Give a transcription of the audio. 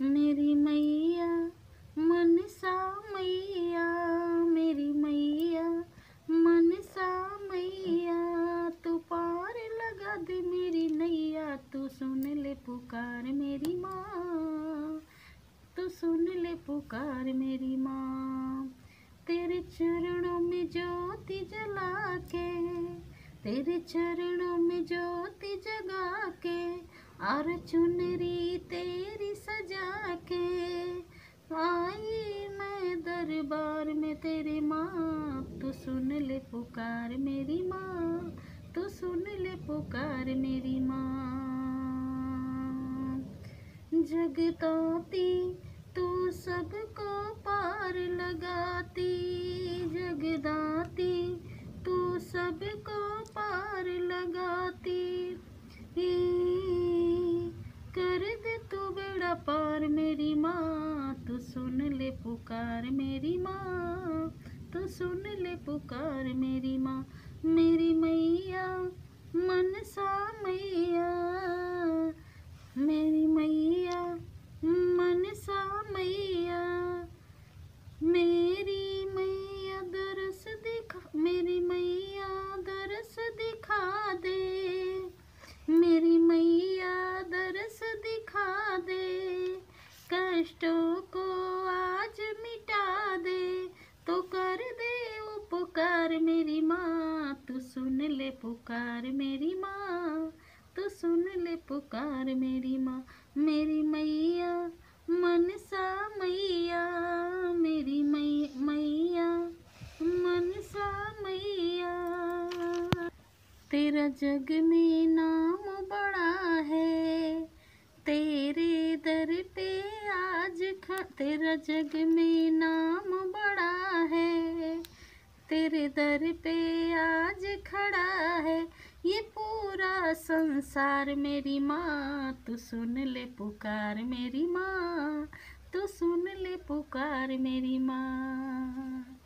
मेरी मैया मनसा मैया, मेरी मैया मनसा मैया, तू पार लगा दे मेरी नैया, तू सुन ले पुकार मेरी माँ, तू सुन ले पुकार मेरी माँ। तेरे चरणों में ज्योति जला के, तेरे चरणों में ज्योति जगा के, और चुनरी तेरी सजा के आई मैं दरबार में तेरी माँ, तू सुन ले पुकार मेरी माँ, तू सुन ले पुकार मेरी माँ। जगदाती तू सबको पार लगाती, जगदाती तू सबको पार लगाती, कर दे तू बेड़ा पार मेरी माँ, तू सुन ले पुकार मेरी माँ, तू सुन ले पुकार मेरी माँ। मेरी मैया मनसा मैया, मेरी मैया मनसा मैया, मेरी मैया दरस दिखा, मेरी मैया दरस दिखा दे, मेरी मैया दरस दिखा दे, कष्टों को आज मिटा दे, तो कर दे उपकार मेरी माँ, तू सुन ले पुकार मेरी माँ, तू सुन ले पुकार मेरी माँ। मेरी मैया मनसा मैया, मेरी मैया मनसा मैया, तेरा जग में नाम बड़ा है, तेरे दर पे आज तेरा जग में नाम बड़ा है, तेरे दर पे आज खड़ा है ये पूरा संसार मेरी माँ, तू सुन ले पुकार मेरी माँ, तू सुन ले पुकार मेरी माँ।